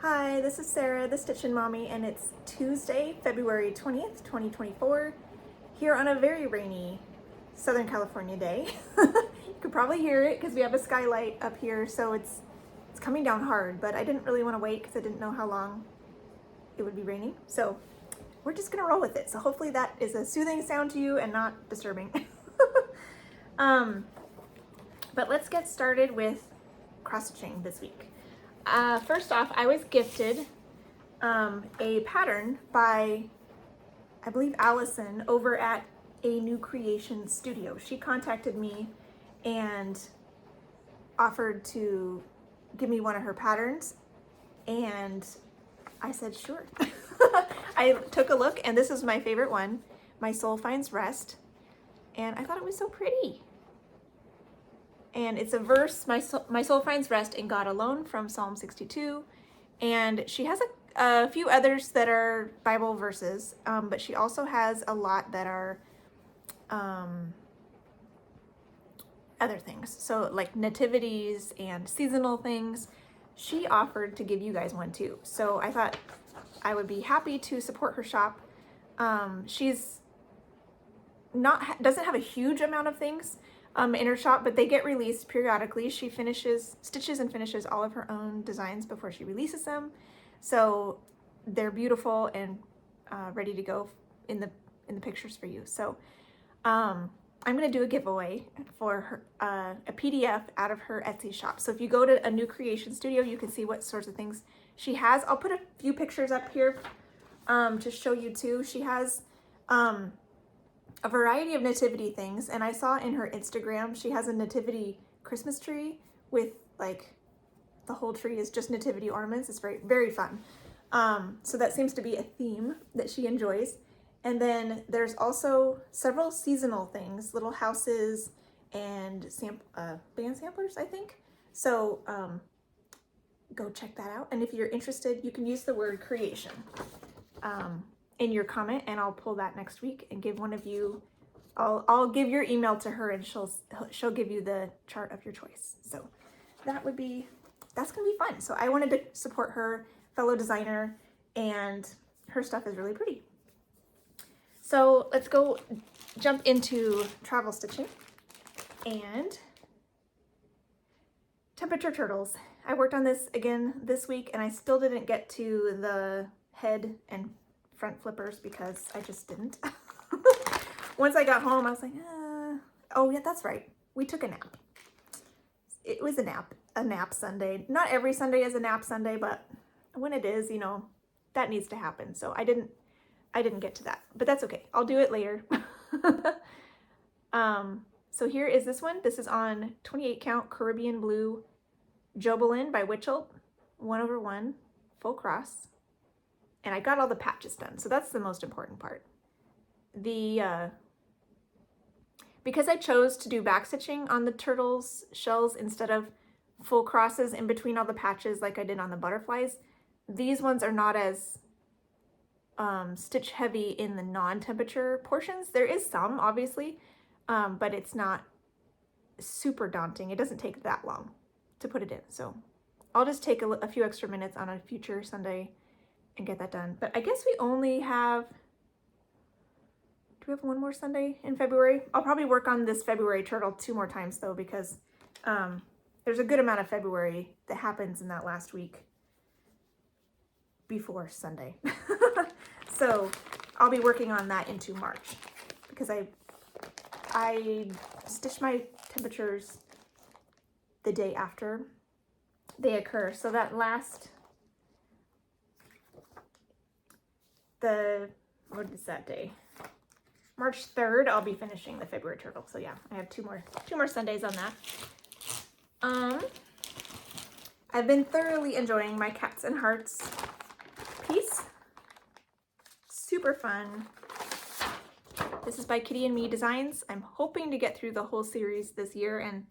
Hi, this is Sarah, the Stitchin Mommy, and it's Tuesday, February 20th, 2024, here on a very rainy Southern California day. You could probably hear it because we have a skylight up here, so it's coming down hard, but I didn't really want to wait because I didn't know how long it would be raining, so we're just gonna roll with it. So hopefully that is a soothing sound to you and not disturbing. But let's get started with cross-stitching this week. First off, I was gifted a pattern by, I believe, Allison over at A New Creation Studio. She contacted me and offered to give me one of her patterns, and I said sure. I took a look, and this is my favorite one, My Soul Finds Rest, and I thought it was so pretty. And it's a verse, my soul finds rest in God alone, from Psalm 62. And she has a few others that are Bible verses, but she also has a lot that are other things. So like nativities and seasonal things. She offered to give you guys one too. So I thought I would be happy to support her shop. She's doesn't have a huge amount of things in her shop, but they get released periodically. She stitches and finishes all of her own designs before she releases them, so they're beautiful and ready to go in the pictures for you. So I'm gonna do a giveaway for her, a PDF out of her Etsy shop. So if you go to A New Creation Studio, you can see what sorts of things she has. I'll put a few pictures up here to show you too. She has a variety of nativity things, and I saw in her Instagram she has a nativity Christmas tree with like the whole tree is just nativity ornaments. It's very, very fun. So that seems to be a theme that she enjoys. And then there's also several seasonal things, little houses and band samplers, I think. So go check that out. And if you're interested, you can use the word creation in your comment, and I'll pull that next week and give one of you, I'll give your email to her, and she'll give you the chart of your choice. So that's gonna be fun. So I wanted to support her, fellow designer, and her stuff is really pretty. So let's go jump into travel stitching and temperature turtles. I worked on this again this week, and I still didn't get to the head and front flippers because I just didn't. Once I got home, I was like, oh yeah, that's right. We took a nap. It was a nap Sunday. Not every Sunday is a nap Sunday, but when it is, you know, that needs to happen. So I didn't get to that, but that's okay. I'll do it later. So here is this one. This is on 28 count Caribbean Blue Jobelin by Witchell, 1/1, full cross. And I got all the patches done, so that's the most important part. Because I chose to do backstitching on the turtles shells instead of full crosses in between all the patches like I did on the butterflies, these ones are not as stitch heavy in the non-temperature portions. There is some, obviously, but it's not super daunting. It doesn't take that long to put it in, so I'll just take a few extra minutes on a future Sunday and get that done. But I guess we only have, do we have one more Sunday in February? I'll probably work on this February turtle 2 more times though, because there's a good amount of February that happens in that last week before Sunday. So I'll be working on that into March, because I stitch my temperatures the day after they occur. So that last, what is that day? March 3rd, I'll be finishing the February turtle. So yeah, I have two more Sundays on that. I've been thoroughly enjoying my Cats and Hearts piece. Super fun. This is by Kitty and Me Designs. I'm hoping to get through the whole series this year, and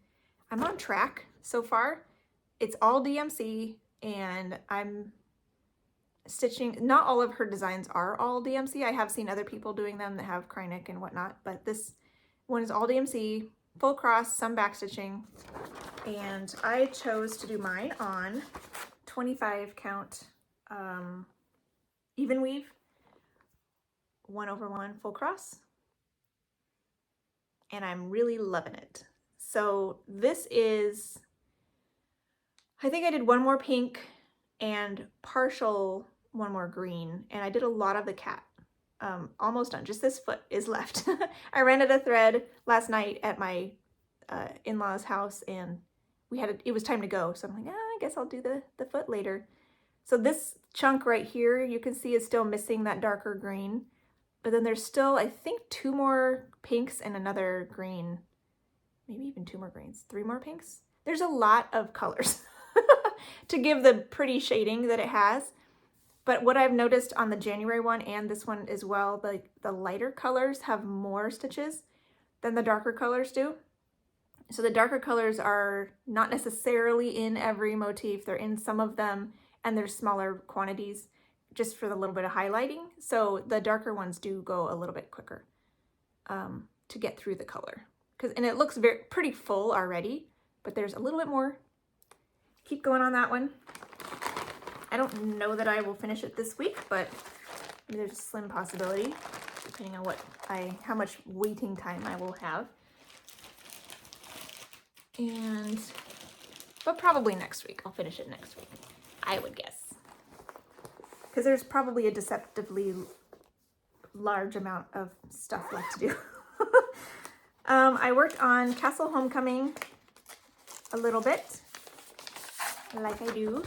I'm on track so far. It's all DMC, and I'm stitching, not all of her designs are all DMC. I have seen other people doing them that have Kreinik and whatnot, but this one is all DMC, full cross, some back stitching, and I chose to do mine on 25 count even weave, 1/1 full cross, and I'm really loving it. So this is, I think I did one more pink and partial one more green, and I did a lot of the cat. Almost done, just this foot is left. I rented a thread last night at my in-laws house, and it was time to go, so I'm like, I guess I'll do the foot later. So this chunk right here, you can see is still missing that darker green, but then there's still, I think, 2 more pinks and another green, maybe even 2 more greens, 3 more pinks. There's a lot of colors to give the pretty shading that it has. But what I've noticed on the January one and this one as well, the lighter colors have more stitches than the darker colors do. So the darker colors are not necessarily in every motif. They're in some of them, and there's smaller quantities just for the little bit of highlighting. So the darker ones do go a little bit quicker to get through the color. And it looks pretty full already, but there's a little bit more. Keep going on that one. I don't know that I will finish it this week, but there's a slim possibility, depending on how much waiting time I will have. But probably next week. I'll finish it next week, I would guess. Because there's probably a deceptively large amount of stuff left to do. I worked on Castle Homecoming a little bit, like I do.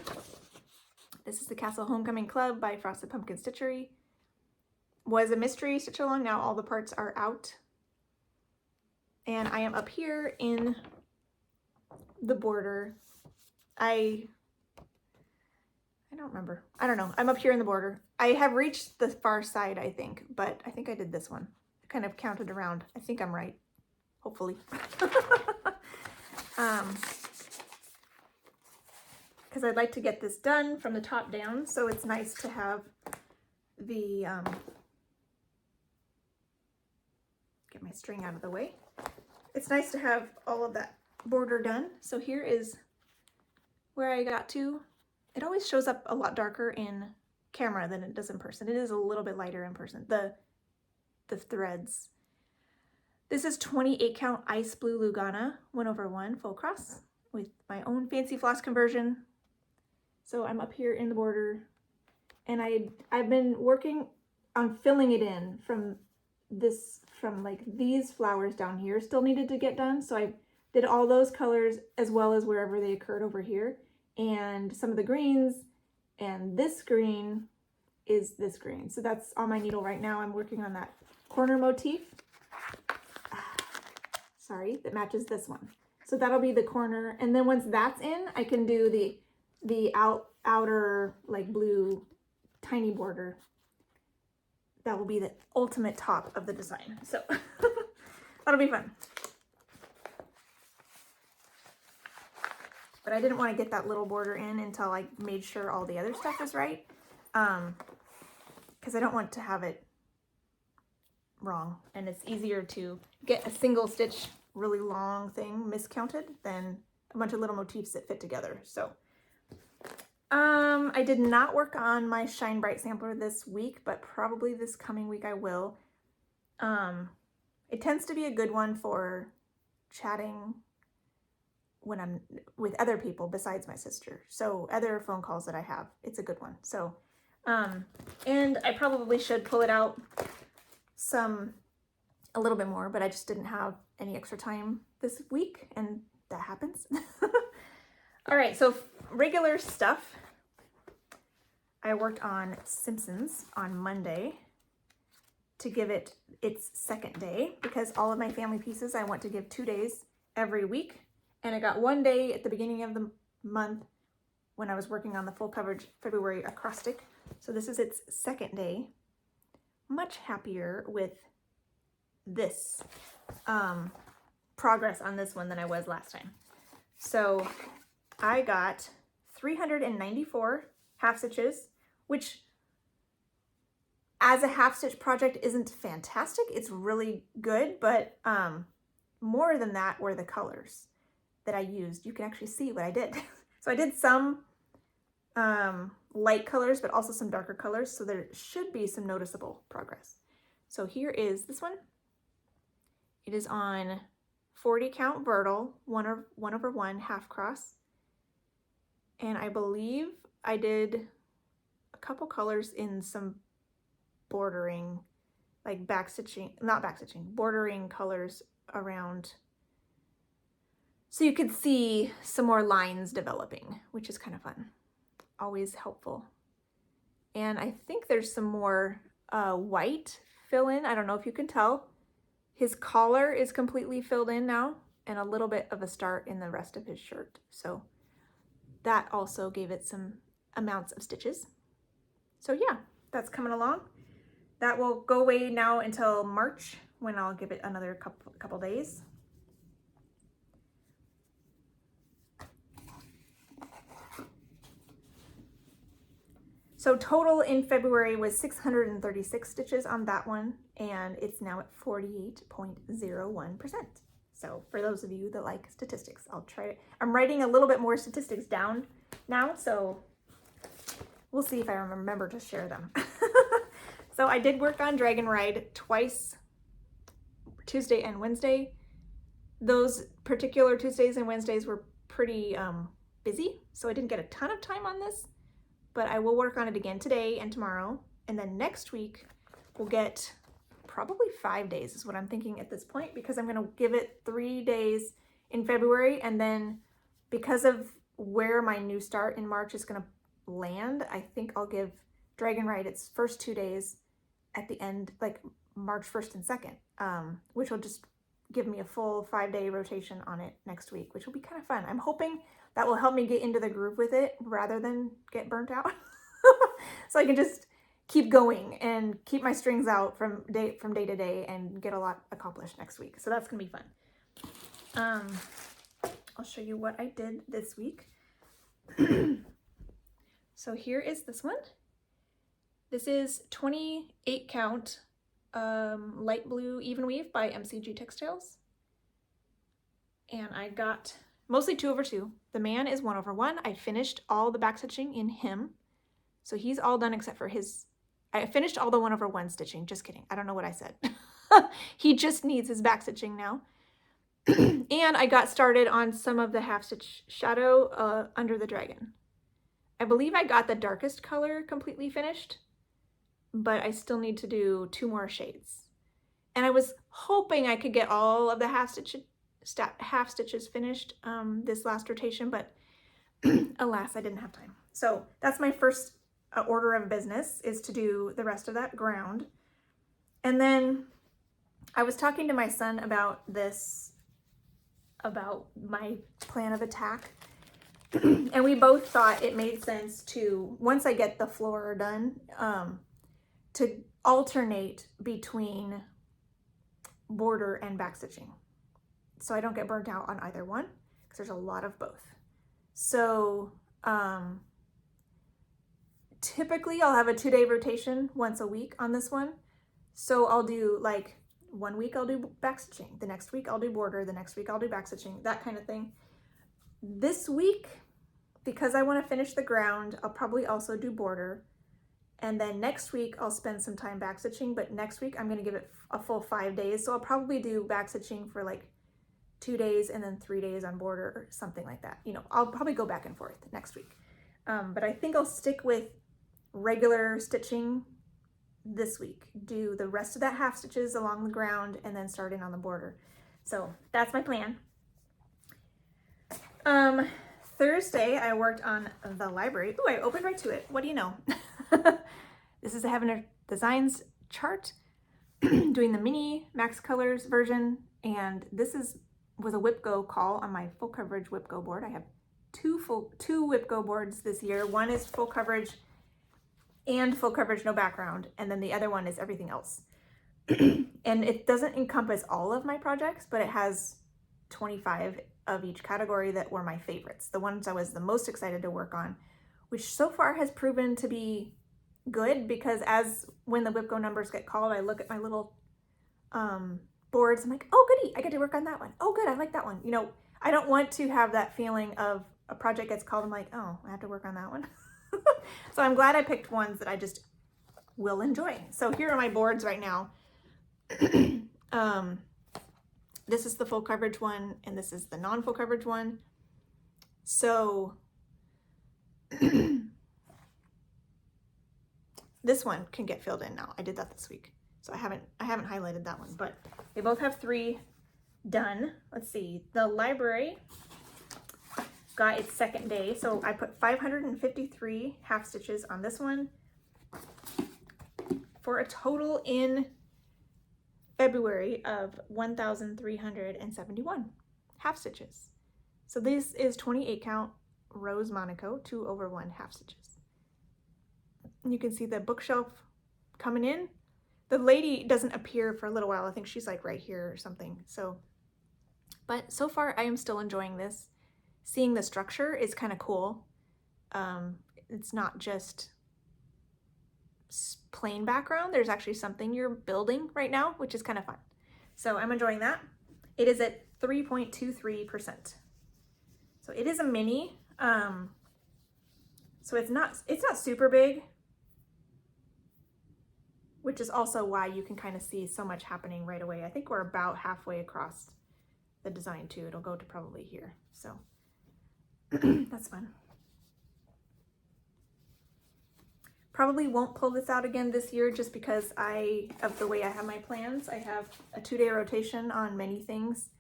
This is the Castle Homecoming Club by Frosted Pumpkin Stitchery. Was a mystery stitch along, now all the parts are out. And I am up here in the border. I don't remember. I don't know. I'm up here in the border. I have reached the far side, I think, but I think I did this one. I kind of counted around. I think I'm right. Hopefully. Because I'd like to get this done from the top down, so it's nice to have the, get my string out of the way. It's nice to have all of that border done. So here is where I got to. It always shows up a lot darker in camera than it does in person. It is a little bit lighter in person, the threads. This is 28 count Ice Blue Lugana 1/1 full cross with my own fancy floss conversion. So I'm up here in the border, and I've been working on filling it in from like these flowers down here still needed to get done. So I did all those colors as well as wherever they occurred over here, and some of the greens, and this green is this green. So that's on my needle right now. I'm working on that corner motif. Sorry, that matches this one. So that'll be the corner, and then once that's in, I can do the outer like blue tiny border. That will be the ultimate top of the design. So that'll be fun. But I didn't want to get that little border in until I made sure all the other stuff was right. Because I don't want to have it wrong. And it's easier to get a single stitch, really long thing miscounted than a bunch of little motifs that fit together. So I did not work on my Shine Bright sampler this week, but probably this coming week I will. It tends to be a good one for chatting when I'm with other people besides my sister. So other phone calls that I have, it's a good one. So, and I probably should pull it out a little bit more, but I just didn't have any extra time this week, and that happens. All right, so regular stuff. I worked on Simpsons on Monday to give it its second day, because all of my family pieces I want to give 2 days every week. And I got 1 day at the beginning of the month when I was working on the full coverage February acrostic. So this is its second day. Much happier with this progress on this one than I was last time. So I got 394 half stitches, which as a half stitch project isn't fantastic. It's really good, but more than that were the colors that I used. You can actually see what I did. So I did some light colors, but also some darker colors. So there should be some noticeable progress. So here is this one. It is on 40 count Vertil, 1/1 half cross. And I believe I did a couple colors in some bordering, like bordering colors around, so you could see some more lines developing, which is kind of fun. Always helpful. And I think there's some more white fill in. I don't know if you can tell. His collar is completely filled in now, and a little bit of a start in the rest of his shirt. So that also gave it some amounts of stitches. So yeah, that's coming along. That will go away now until March, when I'll give it another couple days. So total in February was 636 stitches on that one, and it's now at 48.01%. So for those of you that like statistics, I'll try it. I'm writing a little bit more statistics down now, so we'll see if I remember to share them. So I did work on Dragon Ride twice, Tuesday and Wednesday. Those particular Tuesdays and Wednesdays were pretty busy, so I didn't get a ton of time on this, but I will work on it again today and tomorrow. And then next week we'll get probably 5 days is what I'm thinking at this point, because I'm going to give it 3 days in February. And then because of where my new start in March is going to land, I think I'll give Dragon Ride its first 2 days at the end, like March 1st and 2nd, which will just give me a full 5-day rotation on it next week, which will be kind of fun. I'm hoping that will help me get into the groove with it rather than get burnt out. So I can just keep going and keep my strings out from day to day and get a lot accomplished next week. So that's gonna be fun. I'll show you what I did this week. So here is this one. This is 28 count light blue even weave by MCG Textiles. And I got mostly 2/2. The man is 1/1. I finished all the back stitching in him. So he's all done except for I finished all the 1/1 stitching. Just kidding. I don't know what I said. He just needs his back stitching now. And I got started on some of the half stitch shadow under the dragon. I believe I got the darkest color completely finished, but I still need to do 2 more shades. And I was hoping I could get all of the half stitches finished this last rotation, but alas, I didn't have time. So that's my first order of business, is to do the rest of that ground. And then I was talking to my son about my plan of attack. And we both thought it made sense to, once I get the floor done, to alternate between border and back stitching, so I don't get burnt out on either one, because there's a lot of both. So typically I'll have a 2-day rotation once a week on this one. So I'll do, like, 1 week I'll do back stitching, the next week I'll do border, the next week I'll do back stitching, that kind of thing. This week, because I want to finish the ground, I'll probably also do border. And then next week I'll spend some time back stitching, but next week I'm going to give it a full 5 days. So I'll probably do back stitching for like 2 days and then 3 days on border or something like that. You know, I'll probably go back and forth next week. But I think I'll stick with regular stitching this week. Do the rest of that half stitches along the ground and then start in on the border. So that's my plan. Thursday I worked on the library. Oh, I opened right to it. What do you know? This is a Heaven Designs chart, doing the mini Max Colors version, and this was a WhipGo call on my full coverage WhipGo board. I have two WhipGo boards this year. One is full coverage and full coverage no background, and then the other one is everything else. And it doesn't encompass all of my projects, but it has 25 of each category that were my favorites, the ones I was the most excited to work on, which so far has proven to be good, because when the WhipGo numbers get called, I look at my little boards. I'm like, oh goody, I get to work on that one. Oh good, I like that one. You know, I don't want to have that feeling of a project gets called, I'm like, oh, I have to work on that one. So I'm glad I picked ones that I just will enjoy. So here are my boards right now. This is the full coverage one, and this is the non-full coverage one. So this one can get filled in now. I did that this week. So I haven't highlighted that one, but they both have 3 done. Let's see. The library got its second day. So I put 553 half stitches on this one for a total in February of 1,371 half stitches. So this is 28 count Rose Monaco 2/1 half stitches. And you can see the bookshelf coming in. The lady doesn't appear for a little while. I think she's like right here or something. So, but so far I am still enjoying this. Seeing the structure is kind of cool. It's not just plain background. There's actually something you're building right now, which is kind of fun. So I'm enjoying that. It is at 3.23%. So it is a mini. So it's not super big, which is also why you can kind of see so much happening right away. I think we're about halfway across the design too. It'll go to probably here. So that's fun. Probably won't pull this out again this year just because of the way I have my plans. I have a 2-day rotation on many things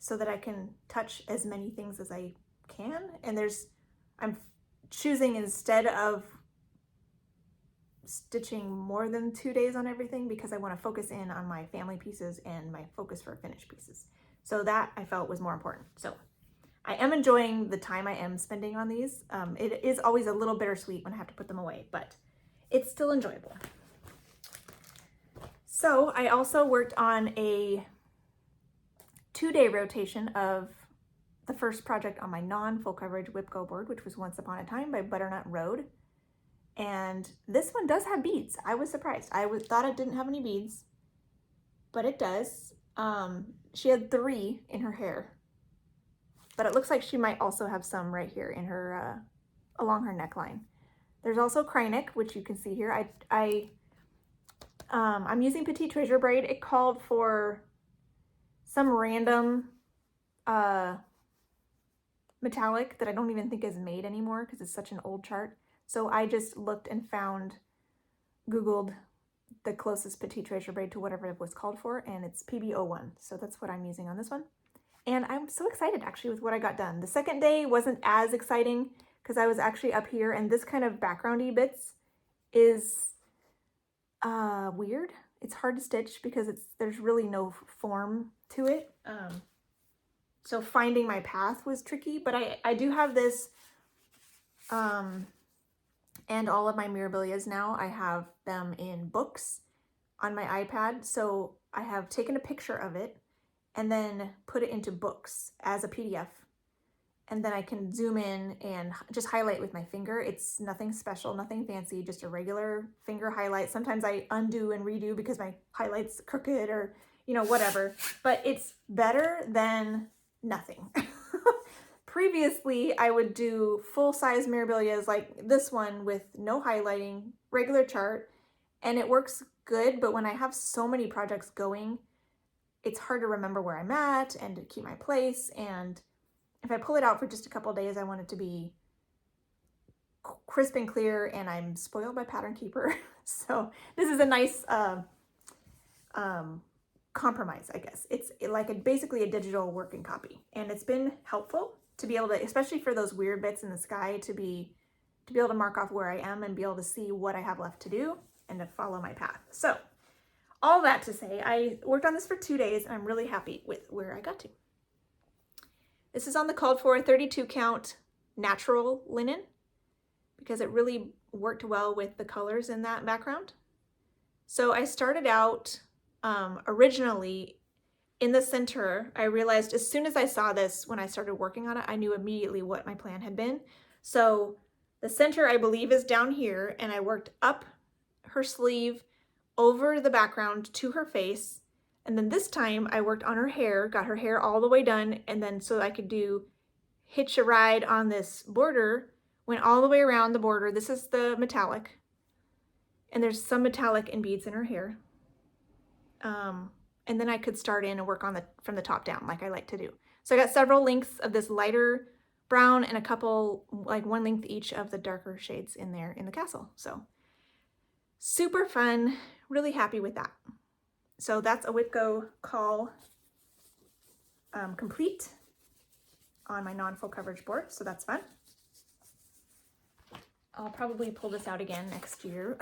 so that I can touch as many things as I can. And I'm choosing, instead of stitching more than 2 days on everything, because I want to focus in on my family pieces and my focus for finished pieces. So that I felt was more important. So I am enjoying the time I am spending on these. It is always a little bittersweet when I have to put them away, but it's still enjoyable. So I also worked on a 2-day rotation of the first project on my non-full coverage whip go board, which was Once Upon a Time by Butternut Road. And this one does have beads. I was surprised. I thought it didn't have any beads, but it does. She had 3 in her hair, but it looks like she might also have some right here in her, along her neckline. There's also Krynic, which you can see here. I'm using Petite Treasure braid. It called for some random metallic that I don't even think is made anymore because it's such an old chart. So I just looked and Googled the closest Petite Treasure braid to whatever it was called for, and it's PB01. So that's what I'm using on this one. And I'm so excited actually with what I got done. The second day wasn't as exciting because I was actually up here, and this kind of backgroundy bits is weird. It's hard to stitch because there's really no form to it. So finding my path was tricky, but I do have this, and all of my Mirabilias now, I have them in books on my iPad. So I have taken a picture of it and then put it into books as a PDF. And then I can zoom in and just highlight with my finger. It's nothing special, nothing fancy, just a regular finger highlight. Sometimes I undo and redo because my highlight's crooked or, whatever. But it's better than nothing. Previously, I would do full-size Mirabilias like this one with no highlighting, regular chart, and it works good. But when I have so many projects going, it's hard to remember where I'm at and to keep my place. And if I pull it out for just a couple of days, I want it to be crisp and clear, and I'm spoiled by Pattern Keeper. So this is a nice compromise, I guess. It's like basically a digital working copy, and it's been helpful to be able to, especially for those weird bits in the sky, to be able to mark off where I am and be able to see what I have left to do and to follow my path. So all that to say, I worked on this for 2 days, and I'm really happy with where I got to. This is on the called for 32 count natural linen because it really worked well with the colors in that background. So I started out originally in the center. I realized as soon as I saw this, when I started working on it, I knew immediately what my plan had been. So the center, I believe, is down here, and I worked up her sleeve over the background to her face. And then this time I worked on her hair, got her hair all the way done, and then so I could do hitch a ride on this border Went all the way around the border. This is the metallic. And there's some metallic and beads in her hair. And then I could start in and work on from the top down like I like to do. So I got several lengths of this lighter brown and a couple, like one length each of the darker shades in there in the castle. So super fun, really happy with that. So that's a WhipGo call complete on my non-full coverage board. So that's fun. I'll probably pull this out again next year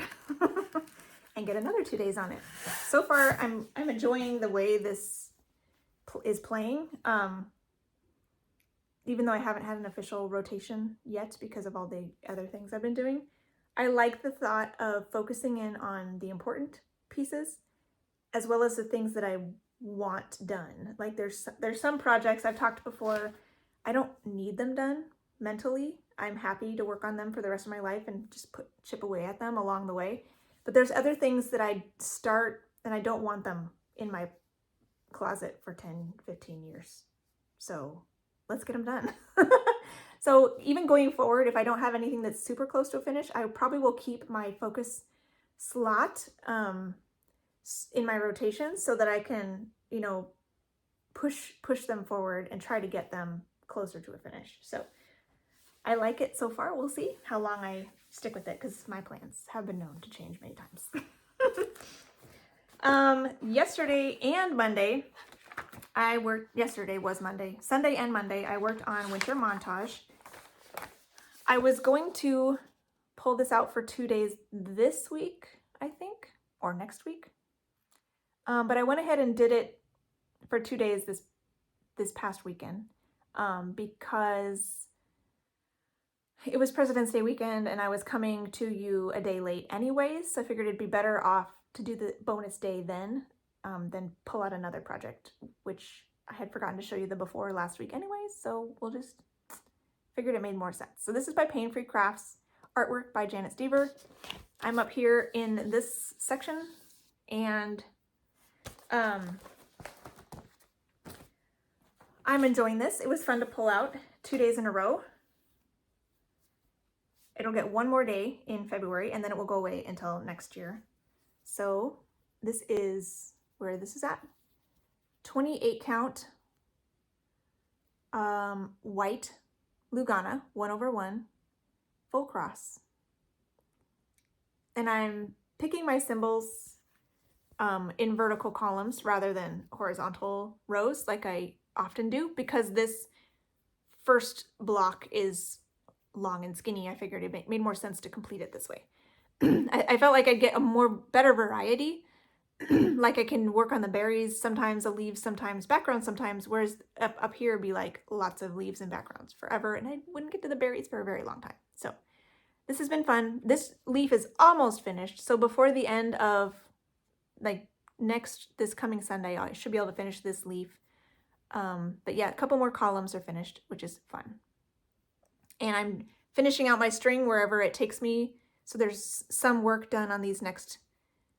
and get another 2 days on it. So far, I'm enjoying the way this is playing. Even though I haven't had an official rotation yet because of all the other things I've been doing, I like the thought of focusing in on the important pieces as well as the things that I want done. Like there's some projects I've talked before, I don't need them done mentally. I'm happy to work on them for the rest of my life and just chip away at them along the way. But there's other things that I start and I don't want them in my closet for 10, 15 years. So let's get them done. So even going forward, if I don't have anything that's super close to a finish, I probably will keep my focus slot in my rotations so that I can, you know, push them forward and try to get them closer to a finish. So I like it so far. We'll see how long I stick with it because my plans have been known to change many times. Yesterday and Monday, yesterday was Monday. Sunday and Monday, I worked on winter montage. I was going to pull this out for 2 days this week, I think, or next week. But I went ahead and did it for 2 days this past weekend because it was President's Day weekend and I was coming to you a day late anyways. So I figured it'd be better off to do the bonus day then than pull out another project, which I had forgotten to show you the before last week anyways. So we'll just figured it made more sense. So this is by Pain Free Crafts, artwork by Janet Stever. I'm up here in this section and I'm enjoying this. It was fun to pull out 2 days in a row. It'll get one more day in February and then it will go away until next year. So this is where this is at. 28 count white Lugana 1/1 full cross. And I'm picking my symbols in vertical columns rather than horizontal rows like I often do because this first block is long and skinny. I figured it made more sense to complete it this way. I felt like I'd get a better variety. Like I can work on the berries, sometimes the leaves, sometimes backgrounds, sometimes, whereas up here would be like lots of leaves and backgrounds forever and I wouldn't get to the berries for a very long time. So this has been fun. This leaf is almost finished. So before the end of like this coming Sunday, I should be able to finish this leaf. But yeah, a couple more columns are finished, which is fun. And I'm finishing out my string wherever it takes me. So there's some work done on these next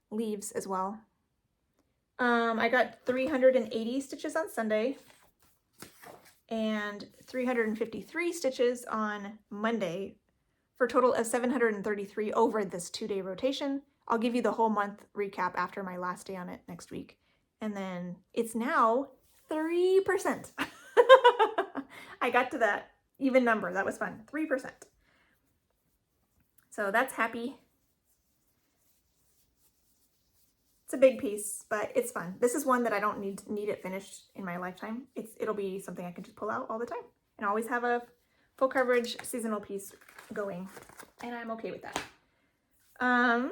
leaves as well. I got 380 stitches on Sunday and 353 stitches on Monday for a total of 733 over this 2-day rotation. I'll give you the whole month recap after my last day on it next week. And then it's now 3%. I got to that even number. That was fun. 3%. So that's happy. It's a big piece, but it's fun. This is one that I don't need it finished in my lifetime. It'll be something I can just pull out all the time and always have a full coverage seasonal piece going, and I'm okay with that. I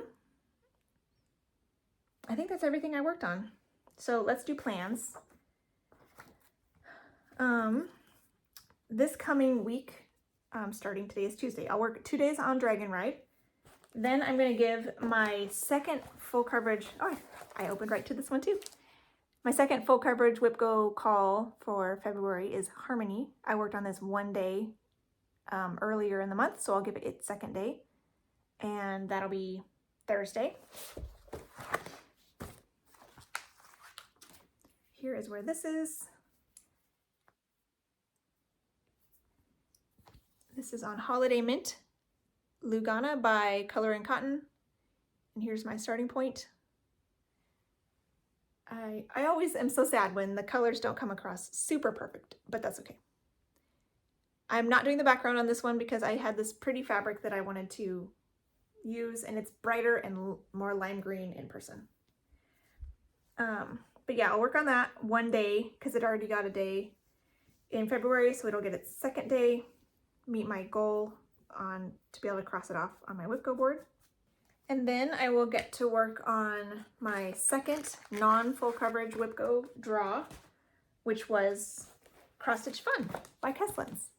think that's everything I worked on. So let's do plans. This coming week, starting today is Tuesday, I'll work 2 days on Dragon Ride. Then I'm going to give my second full coverage, I opened right to this one too. My second full coverage WhipGo call for February is Harmony. I worked on this 1 day earlier in the month, so I'll give it its second day. And that'll be Thursday. Here is where this is. This is on Holiday Mint, Lugana by Color and Cotton. And here's my starting point. I always am so sad when the colors don't come across super perfect, but that's okay. I'm not doing the background on this one because I had this pretty fabric that I wanted to use, and it's brighter and more lime green in person. But yeah, I'll work on that one day because it already got a day in February, so it'll get its second day, meet my goal to be able to cross it off on my Whipco board. And then I will get to work on my second non-full coverage Whipco draw, which was Cross Stitch Fun by Kesslins.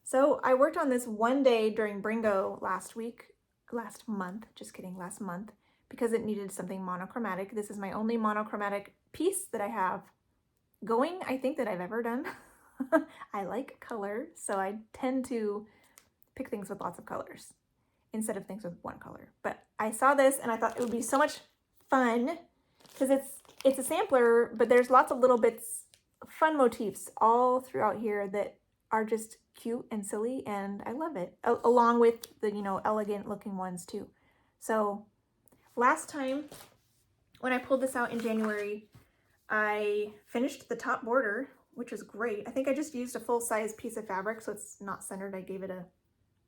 So I worked on this one day during Bringo last month, because it needed something monochromatic. This is my only monochromatic piece that I have going, I think, that I've ever done. I like color, so I tend to pick things with lots of colors instead of things with one color. But I saw this and I thought it would be so much fun because it's a sampler, but there's lots of little bits, fun motifs all throughout here that are just cute and silly, and I love it, along with the, you know, elegant looking ones too. So last time when I pulled this out in January, I finished the top border, which was great. I think I just used a full-size piece of fabric, so it's not centered. I gave it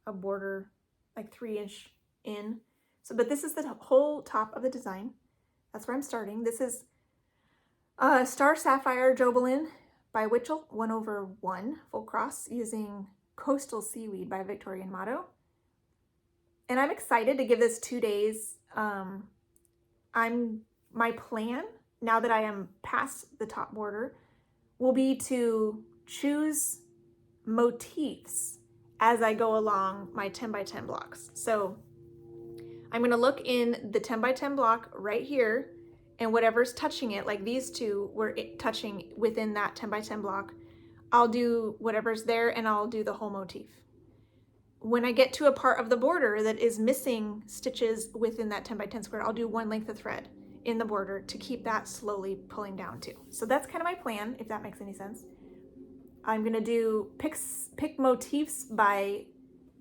a border like 3-inch in. So, but this is the whole top of the design. That's where I'm starting. This is Star Sapphire Jobelin by Witchell, 1/1 full cross using Coastal Seaweed by Victorian Motto. And I'm excited to give this 2 days. My plan, now that I am past the top border, will be to choose motifs as I go along my 10 by 10 blocks. So I'm gonna look in the 10 by 10 block right here, and whatever's touching it, like these two were touching within that 10 by 10 block, I'll do whatever's there and I'll do the whole motif. When I get to a part of the border that is missing stitches within that 10 by 10 square, I'll do one length of thread in the border to keep that slowly pulling down too. So that's kind of my plan, if that makes any sense. I'm gonna do pick motifs by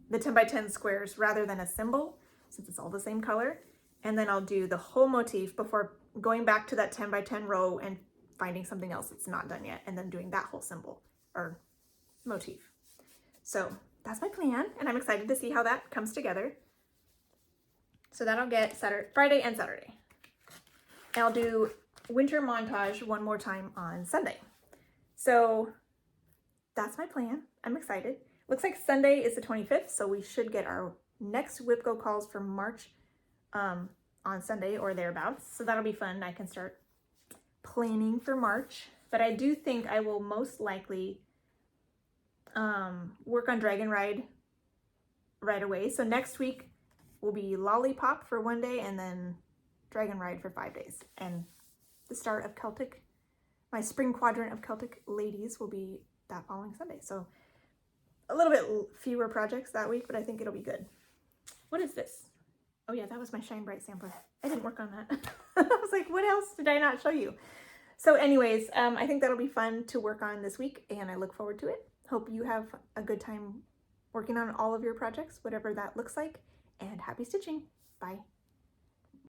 the 10 by 10 squares rather than a symbol, since it's all the same color. And then I'll do the whole motif before going back to that 10 by 10 row and finding something else that's not done yet, and then doing that whole symbol or motif. So that's my plan, and I'm excited to see how that comes together. So that'll get Friday and Saturday. And I'll do winter montage one more time on Sunday. So that's my plan. I'm excited. Looks like Sunday is the 25th, so we should get our next Whipco calls for March on Sunday or thereabouts. So that'll be fun. I can start planning for March. But I do think I will most likely work on Dragon Ride right away. So next week will be Lollipop for one day and then Dragon Ride for 5 days. And the start of Celtic, my spring quadrant of Celtic ladies, will be that following Sunday. So a little bit fewer projects that week, but I think it'll be good. What is this? Oh yeah, that was my Shine Bright sampler. I didn't work on that. I was like, what else did I not show you? So anyways, I think that'll be fun to work on this week, and I look forward to it. Hope you have a good time working on all of your projects, whatever that looks like, and happy stitching. Bye.